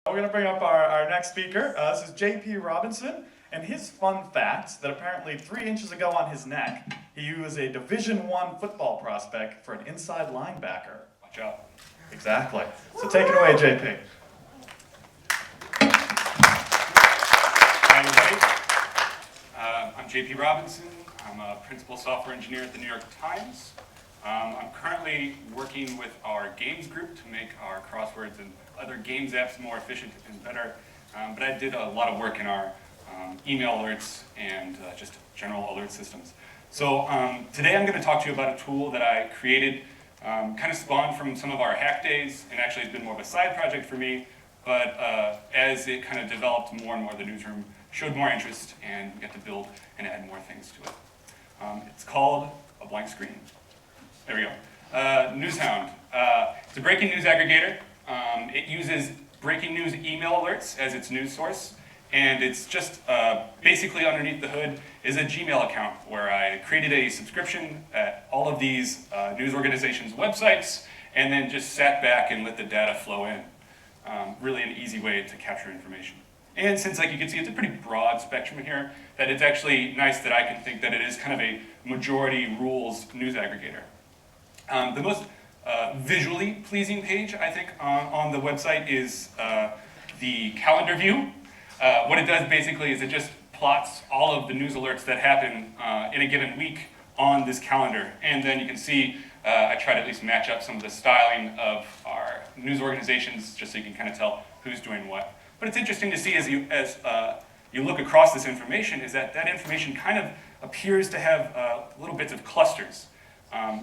We're going to bring up our next speaker. This is J.P. Robinson, and his fun fact that apparently 3 inches ago on his neck, he was a Division I football prospect for an inside linebacker. Watch out. Exactly. So take it away, J.P. Hi, everybody. I'm J.P. Robinson. I'm a principal software engineer at the New York Times. I'm currently working with our games group to make our crosswords and other games apps more efficient and better. But I did a lot of work in our email alerts and just general alert systems. So today I'm going to talk to you about a tool that I created, kind of spawned from some of our hack days, and actually has been more of a side project for me. But as it kind of developed more and more, the newsroom showed more interest, and we got to build and add more things to it. It's called a Blankscreen. There we go. NewsHound. It's a breaking news aggregator. It uses breaking news email alerts as its news source, and it's just basically underneath the hood is a Gmail account where I created a subscription at all of these news organizations' websites, and then just sat back and let the data flow in. Really an easy way to capture information. And since, like you can see, it's a pretty broad spectrum here, that it's actually nice that I can think that it is kind of a majority rules news aggregator. The most visually pleasing page, I think, on the website is the calendar view. What it does basically is it just plots all of the news alerts that happen in a given week on this calendar. And then you can see, I try to at least match up some of the styling of our news organizations, just so you can kind of tell who's doing what. But it's interesting to see as you look across this information, is that information kind of appears to have little bits of clusters.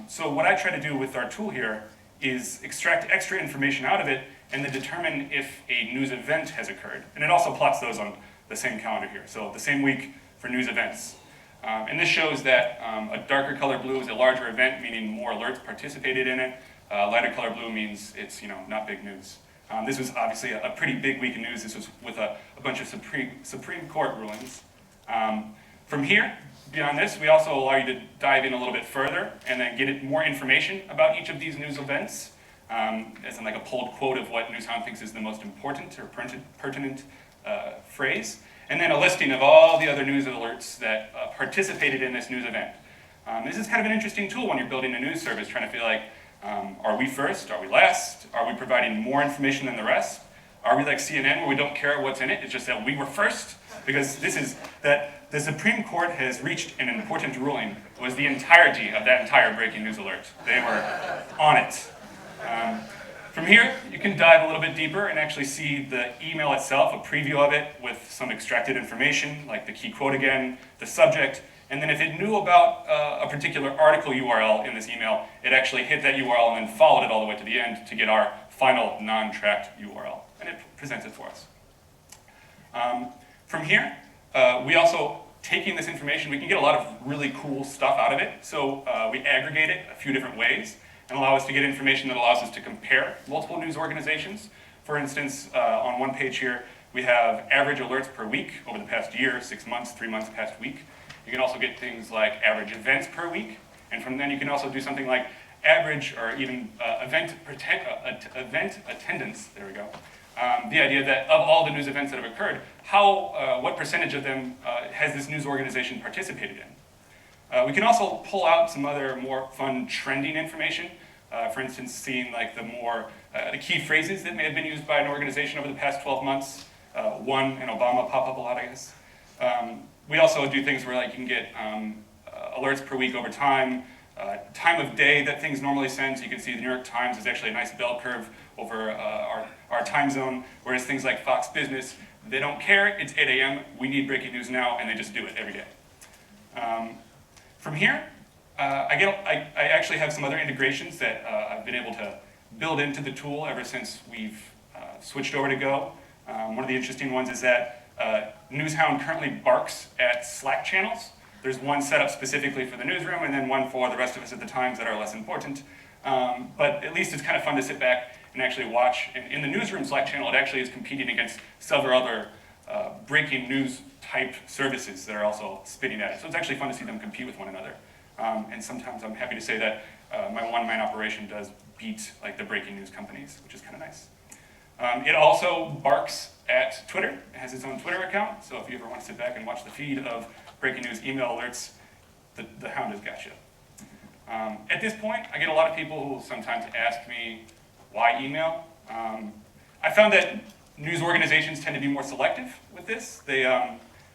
So what I try to do with our tool here is extract extra information out of it and then determine if a news event has occurred. And it also plots those on the same calendar here. So the same week for news events. And this shows that a darker color blue is a larger event, meaning more alerts participated in it. Lighter color blue means it's not big news. This was obviously a pretty big week in news. This was with a bunch of Supreme Court rulings. From here, beyond this, we also allow you to dive in a little bit further and then get more information about each of these news events, as in like a pulled quote of what NewsHound thinks is the most important or pertinent phrase, and then a listing of all the other news alerts that participated in this news event. This is kind of an interesting tool when you're building a news service, trying to feel like, are we first? Are we last? Are we providing more information than the rest? Are we like CNN where we don't care what's in it? It's just that we were first? Because this is that the Supreme Court has reached an important ruling. It was the entirety of that entire breaking news alert. They were on it. From here, you can dive a little bit deeper and actually see the email itself, a preview of it with some extracted information, like the key quote again, the subject, and then if it knew about a particular article URL in this email, it actually hit that URL and then followed it all the way to the end to get our final non-tracked URL, and it presents it for us. From here, we also, taking this information, we can get a lot of really cool stuff out of it. So we aggregate it a few different ways and allow us to get information that allows us to compare multiple news organizations. For instance, on one page here, we have average alerts per week over the past year, 6 months, 3 months past week. You can also get things like average events per week. And from then you can also do something like average or even event attendance, there we go. The idea that of all the news events that have occurred, what percentage of them has this news organization participated in? We can also pull out some other more fun trending information. For instance, seeing like the key phrases that may have been used by an organization over the past 12 months. One and Obama pop up a lot, I guess. We also do things where like you can get alerts per week over time, time of day that things normally send. So you can see the New York Times is actually a nice bell curve over our time zone, whereas things like Fox Business, they don't care. It's 8 a.m. We need breaking news now, and they just do it every day. From here, I actually have some other integrations that I've been able to build into the tool ever since we've switched over to Go. One of the interesting ones is that NewsHound currently barks at Slack channels. There's one set up specifically for the newsroom and then one for the rest of us at the Times that are less important. But at least it's kind of fun to sit back and actually watch. In the newsroom Slack channel, it actually is competing against several other breaking news type services that are also spitting at it. So it's actually fun to see them compete with one another. And sometimes I'm happy to say that my one-man operation does beat like the breaking news companies, which is kind of nice. It also barks at Twitter. It has its own Twitter account, so if you ever want to sit back and watch the feed of breaking news email alerts, the hound has got you. At this point, I get a lot of people who sometimes ask me, why email? I found that news organizations tend to be more selective with this,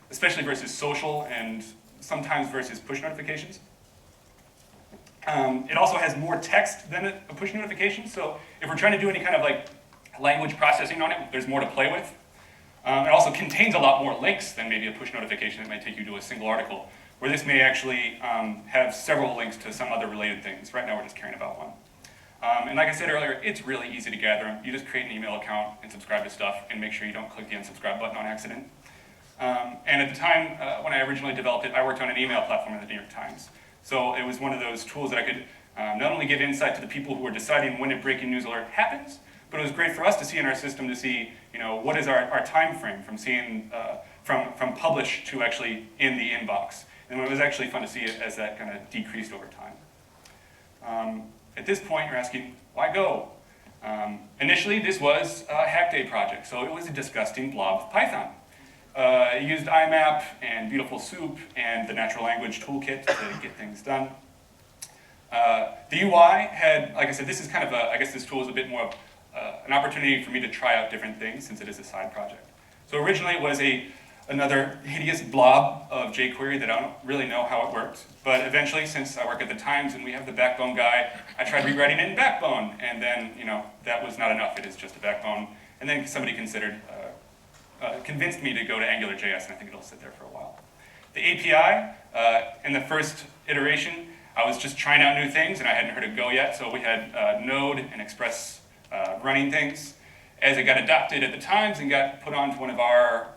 especially versus social and sometimes versus push notifications. It also has more text than a push notification, so if we're trying to do any kind of like language processing on it, there's more to play with. It also contains a lot more links than maybe a push notification that might take you to a single article, where this may actually have several links to some other related things. Right now we're just caring about one. And like I said earlier, it's really easy to gather them. You just create an email account and subscribe to stuff and make sure you don't click the unsubscribe button on accident. And at the time when I originally developed it, I worked on an email platform at the New York Times. So it was one of those tools that I could not only give insight to the people who are deciding when a breaking news alert happens, but it was great for us to see in our system to see, what is our time frame from seeing, from publish to actually in the inbox. And it was actually fun to see it as that kind of decreased over time. At this point, you're asking, why Go? Initially, this was a Hack Day project, so it was a disgusting blob of Python. It used IMAP and Beautiful Soup and the natural language toolkit to get things done. The UI had, like I said, this is kind of I guess this tool is a bit more of an opportunity for me to try out different things since it is a side project. So originally it was another hideous blob of jQuery that I don't really know how it worked. But eventually, since I work at the Times and we have the Backbone guy, I tried rewriting it in Backbone. And then, that was not enough. It is just a Backbone. And then somebody convinced me to go to AngularJS, and I think it'll sit there for a while. The API, in the first iteration, I was just trying out new things, and I hadn't heard of Go yet. So we had Node and Express running things. As it got adopted at the Times and got put onto one of our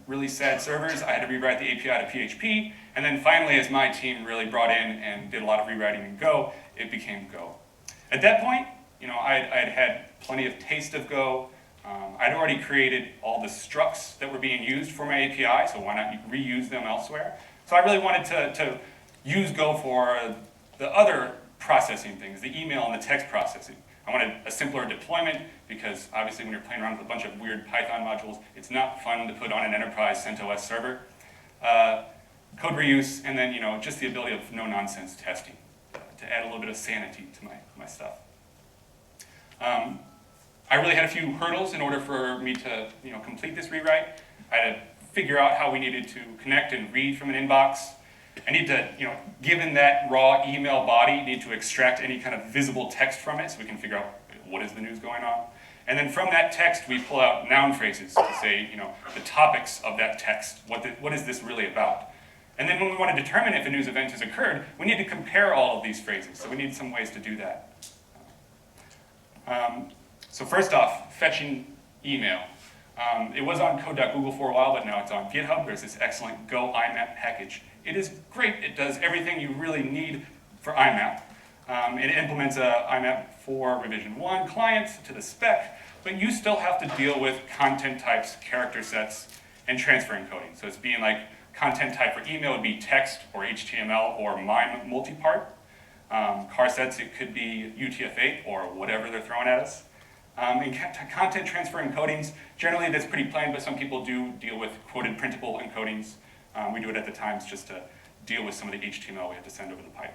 really sad servers, I had to rewrite the API to PHP. And then finally, as my team really brought in and did a lot of rewriting in Go, it became Go. At that point, I'd had plenty of taste of Go. I'd already created all the structs that were being used for my API, so why not reuse them elsewhere? So I really wanted to use Go for the other processing things, the email and the text processing. I wanted a simpler deployment because obviously when you're playing around with a bunch of weird Python modules, it's not fun to put on an enterprise CentOS server. Code reuse, and then just the ability of no-nonsense testing to add a little bit of sanity to my stuff. I really had a few hurdles in order for me to complete this rewrite. I had to figure out how we needed to connect and read from an inbox. I need to, given that raw email body, need to extract any kind of visible text from it so we can figure out what is the news going on. And then from that text, we pull out noun phrases to say, the topics of that text. What is this really about? And then when we want to determine if a news event has occurred, we need to compare all of these phrases. So we need some ways to do that. So first off, fetching email. It was on code.google for a while, but now it's on GitHub. There's this excellent Go IMAP package. It is great. It does everything you really need for IMAP. It implements a IMAP for revision 1 client to the spec, but you still have to deal with content types, character sets, and transfer encoding. So it's being like content type for email would be text or HTML or MIME multipart. Char sets, it could be UTF-8 or whatever they're throwing at us. In content transfer encodings, generally that's pretty plain, but some people do deal with quoted printable encodings. We do it at the Times just to deal with some of the HTML we have to send over the pipe.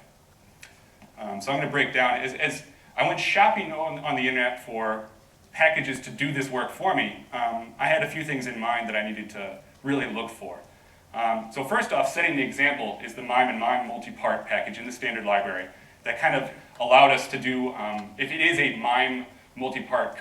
So I'm going to break down. As I went shopping on the internet for packages to do this work for me, I had a few things in mind that I needed to really look for. So first off, setting the example is the MIME and MIME multipart package in the standard library that kind of allowed us to do, if it is a MIME multipart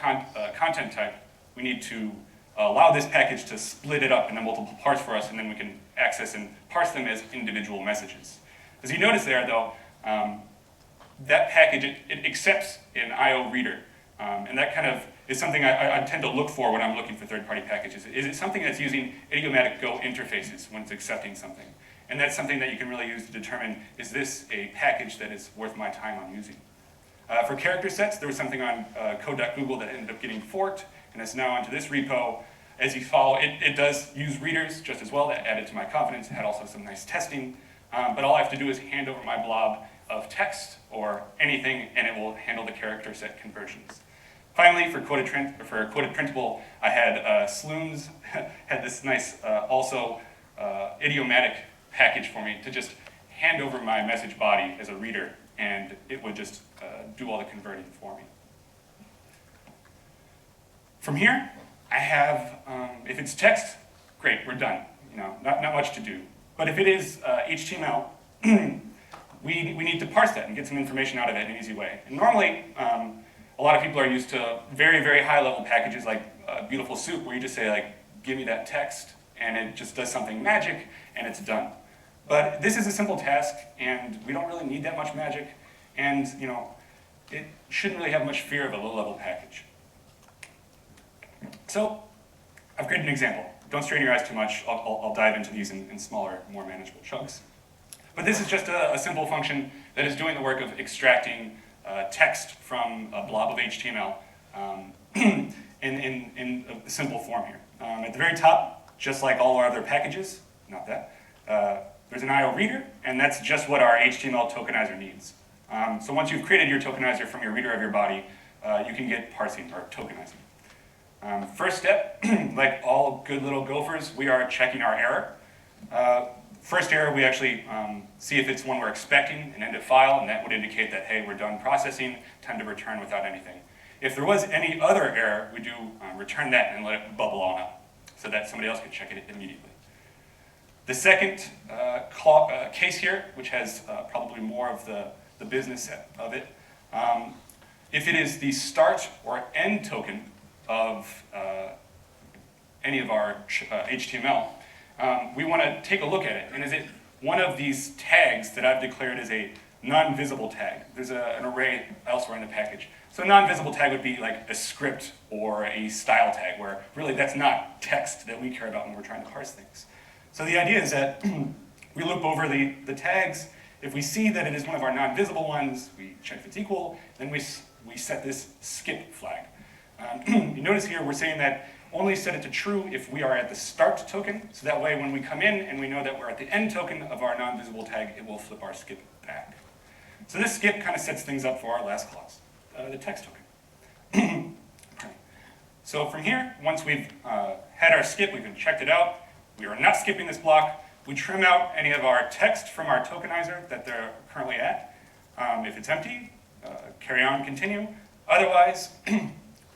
content type, we need to allow this package to split it up into multiple parts for us, and then we can access and parse them as individual messages. As you notice there, though, that package, it accepts an IO reader, and that kind of is something I tend to look for when I'm looking for third-party packages. Is it something that's using idiomatic Go interfaces when it's accepting something? And that's something that you can really use to determine, is this a package that is worth my time on using? For character sets, there was something on code.google that ended up getting forked, and it's now onto this repo. As you follow, it does use readers just as well. That added to my confidence. It had also some nice testing. But all I have to do is hand over my blob of text or anything, and it will handle the character set conversions. Finally, for quoted printable, I had Sloom's had this nice idiomatic package for me to just hand over my message body as a reader, and it would just do all the converting for me. From here, I have, if it's text, great, we're done. Not much to do. But if it is HTML, we need to parse that and get some information out of it in an easy way. And normally, a lot of people are used to very, very high-level packages like Beautiful Soup, where you just say, like, give me that text, and it just does something magic, and it's done. But this is a simple task, and we don't really need that much magic, and it shouldn't really have much fear of a low-level package. So I've created an example. Don't strain your eyes too much. I'll dive into these in smaller, more manageable chunks. But this is just a simple function that is doing the work of extracting text from a blob of HTML in a simple form here. At the very top, just like all our other packages, not that, there's an IO reader, and that's just what our HTML tokenizer needs. So once you've created your tokenizer from your reader of your body, you can get parsing or tokenizing. First step, like all good little gophers, we are checking our error. First error, we actually see if it's one we're expecting, an end of file, and that would indicate that, hey, we're done processing, time to return without anything. If there was any other error, we do return that and let it bubble on up so that somebody else could check it immediately. The second case here, which has probably more of the business of it, if it is the start or end token of any of our HTML, we want to take a look at it. And is it one of these tags that I've declared as a non-visible tag? There's an array elsewhere in the package. So a non-visible tag would be like a script or a style tag, where really that's not text that we care about when we're trying to parse things. So the idea is that we loop over the tags. If we see that it is one of our non-visible ones, we check if it's equal, then we set this skip flag. You notice here we're saying that only set it to true if we are at the start token, so that way when we come in and we know that we're at the end token of our non-visible tag, it will flip our skip back. So this skip kind of sets things up for our last clause, the text token. So from here, once we've had our skip, we've checked it out, we are not skipping this block, we trim out any of our text from our tokenizer that they're currently at. If it's empty, carry on, continue. Otherwise,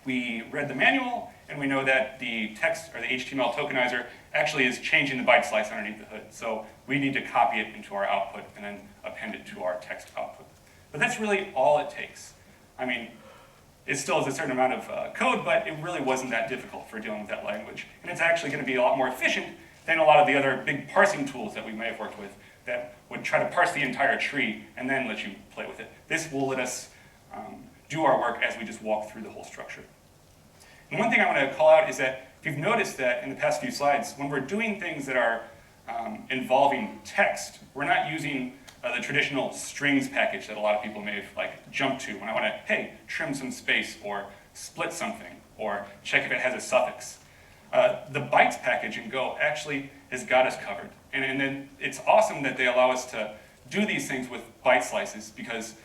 we read the manual, and we know that the text, or the HTML tokenizer, actually is changing the byte slice underneath the hood. So we need to copy it into our output and then append it to our text output. But that's really all it takes. I mean, it still is a certain amount of code, but it really wasn't that difficult for dealing with that language. And it's actually going to be a lot more efficient than a lot of the other big parsing tools that we may have worked with that would try to parse the entire tree and then let you play with it. This will let us do our work as we just walk through the whole structure. And one thing I want to call out is that if you've noticed that in the past few slides, when we're doing things that are involving text, we're not using the traditional strings package that a lot of people may have jumped to when I want to, hey, trim some space or split something or check if it has a suffix. The bytes package in Go actually has got us covered. And then it's awesome that they allow us to do these things with byte slices, because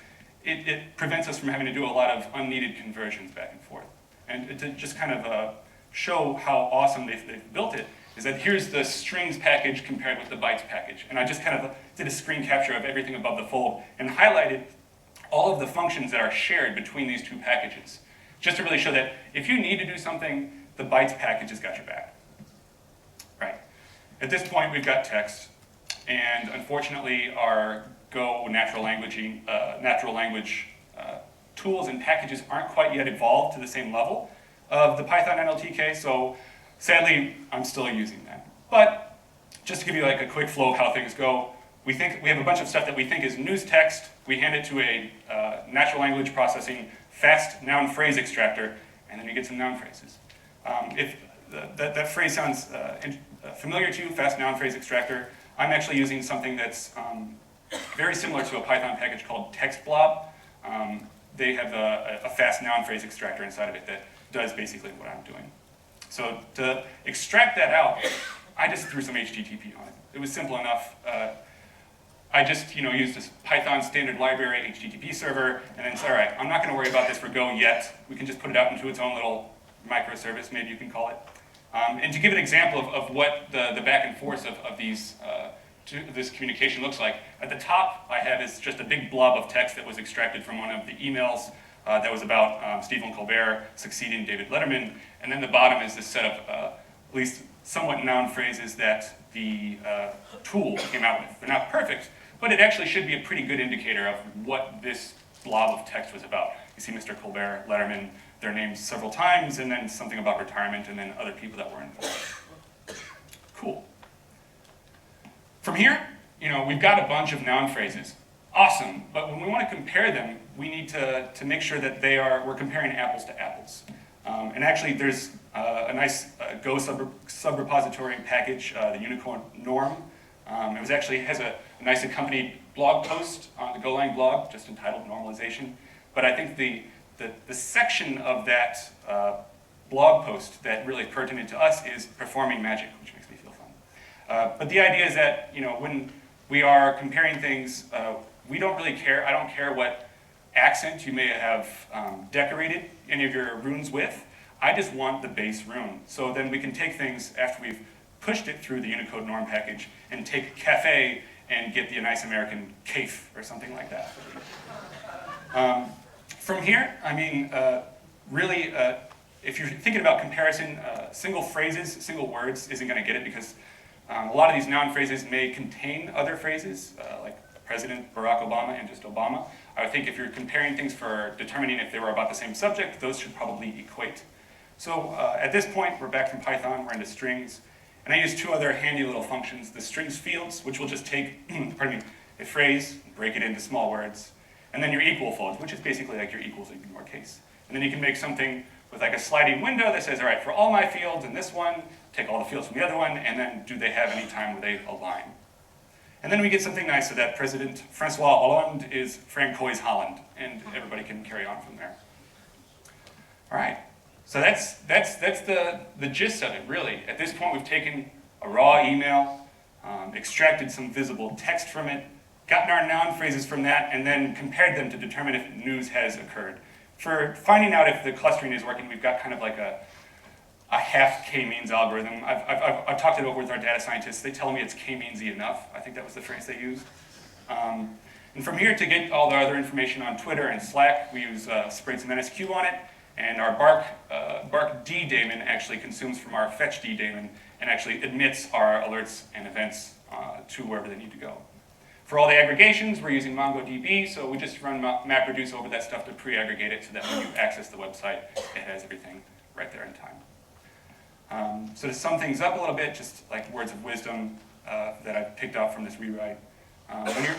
it prevents us from having to do a lot of unneeded conversions back and forth. And to just kind of show how awesome they've built it, is that here's the strings package compared with the bytes package. And I just kind of did a screen capture of everything above the fold and highlighted all of the functions that are shared between these two packages, just to really show that if you need to do something, the bytes package has got your back. Right. At this point, we've got text, and unfortunately, our Go natural language tools and packages aren't quite yet evolved to the same level of the Python NLTK, so sadly, I'm still using that. But just to give you a quick flow of how things go, we have a bunch of stuff that we think is news text. We hand it to a natural language processing fast noun phrase extractor, and then we get some noun phrases. If that phrase sounds familiar to you, fast noun phrase extractor, I'm actually using something that's very similar to a Python package called TextBlob. They have a fast noun phrase extractor inside of it that does basically what I'm doing. So to extract that out, I just threw some HTTP on it. It was simple enough. I I just used this Python standard library HTTP server, and then said, all right, I'm not going to worry about this for Go yet. We can just put it out into its own little microservice, maybe you can call it. And to give an example of what the back and forth of this communication looks like, at the top I have is just a big blob of text that was extracted from one of the emails that was about Stephen Colbert succeeding David Letterman, and then the bottom is this set of at least somewhat noun phrases that the tool came out with. They're not perfect, but it actually should be a pretty good indicator of what this blob of text was about. You see Mr. Colbert, Letterman, their names several times, and then something about retirement, and then other people that were involved. Cool. From here, we've got a bunch of noun phrases. Awesome, but when we want to compare them, we need to make sure that we're comparing apples to apples. And actually, there's a nice Go sub-repository package, the Unicorn Norm. It has a nice accompanied blog post on the Golang blog, just entitled Normalization. But I think the section of that blog post that really is pertinent to us is performing magic, which makes me feel fun. But the idea is that when we are comparing things, we don't really care. I don't care what accent you may have decorated any of your runes with. I just want the base rune. So then we can take things after we've pushed it through the Unicode norm package and take cafe and get the nice American cafe or something like that. From here, really, if you're thinking about comparison, single phrases, single words isn't going to get it because a lot of these noun phrases may contain other phrases, like President Barack Obama and just Obama. I would think if you're comparing things for determining if they were about the same subject, those should probably equate. So at this point, we're back from Python, we're into strings, and I use two other handy little functions, the strings fields, which will just take, a phrase, break it into small words, and then your equal folds, which is basically like your equals in your case. And then you can make something with like a sliding window that says, all right, for all my fields in this one, take all the fields from the other one, and then do they have any time where they align? And then we get something nice so that President Francois Hollande is Francois Holland, and everybody can carry on from there. All right, so that's the gist of it, really. At this point, we've taken a raw email, extracted some visible text from it, gotten our noun phrases from that, and then compared them to determine if news has occurred. For finding out if the clustering is working, we've got kind of like a half k-means algorithm. I've talked it over with our data scientists. They tell me it's k-meansy enough. I think that was the phrase they used. And from here, to get all the other information on Twitter and Slack, we use sprayed some NSQ on it, and our bark D daemon actually consumes from our fetch D daemon and actually admits our alerts and events to wherever they need to go. For all the aggregations, we're using MongoDB, so we just run MapReduce over that stuff to pre-aggregate it so that when you access the website, it has everything right there in time. So to sum things up a little bit, just like words of wisdom that I picked out from this rewrite.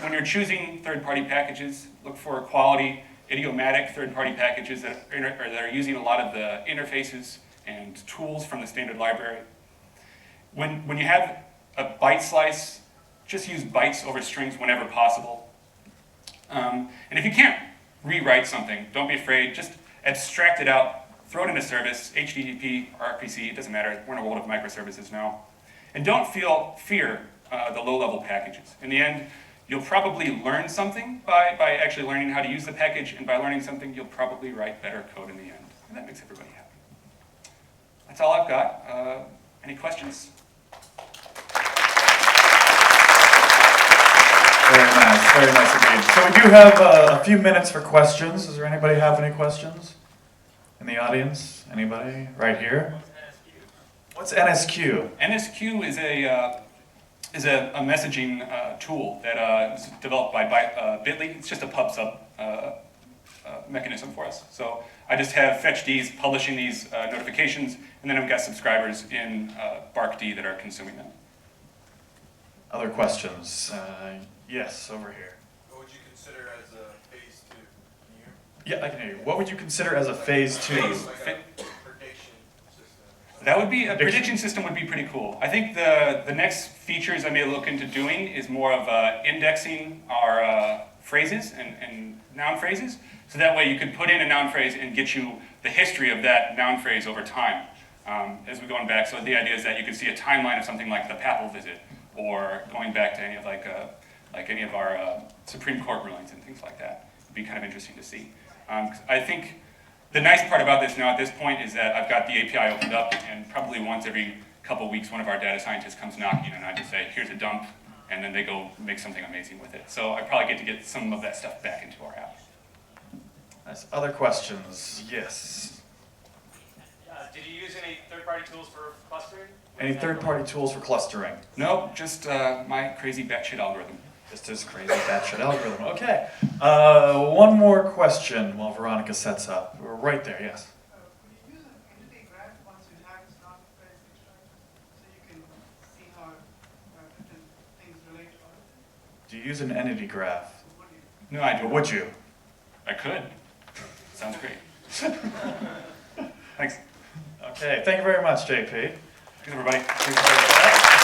When you're choosing third-party packages, look for quality, idiomatic third-party packages that are using a lot of the interfaces and tools from the standard library. When you have a byte slice, just use bytes over strings whenever possible. And if you can't rewrite something, don't be afraid, just abstract it out, throw it in a service, HTTP, RPC, it doesn't matter, we're in a world of microservices now. And don't fear the low-level packages. In the end, you'll probably learn something by actually learning how to use the package, and by learning something, you'll probably write better code in the end. And that makes everybody happy. That's all I've got. Any questions? Very nice indeed. So we do have a few minutes for questions. Does there anybody have any questions in the audience? Anybody? Right here? What's NSQ? NSQ is a messaging tool that is developed by Bitly. It's just a pub sub mechanism for us. So I just have fetchDs publishing these notifications, and then I've got subscribers in barkd that are consuming them. Other questions? Yes, over here. What would you consider as a phase 2? Can you hear? Yeah, I can hear you. What would you consider as a phase 2? Like a prediction system. That would be, a prediction system would be pretty cool. I think the next features I may look into doing is more of indexing our phrases and noun phrases. So that way you could put in a noun phrase and get you the history of that noun phrase over time as we're going back. So the idea is that you could see a timeline of something like the papal visit, or going back to any of like like any of our Supreme Court rulings and things like that. It'd be kind of interesting to see. I think the nice part about this now at this point is that I've got the API opened up, and probably once every couple weeks one of our data scientists comes knocking and I just say, here's a dump, and then they go make something amazing with it. So I probably get to get some of that stuff back into our app. Nice. Other questions? Yes. Did you use any third-party tools for clustering? Any third-party tools for clustering? Nope, just my crazy batshit algorithm. Just this crazy batshit algorithm. Okay. One more question while Veronica sets up. We're right there, yes. Could you use an entity graph once you have this non-phase extraction so you can see how different things relate to other things? Do you use an entity graph? What do you No, I Or do. would you? I could. Sounds great. Thanks. Okay. Thank you very much, JP. Thanks, everybody. Appreciate that.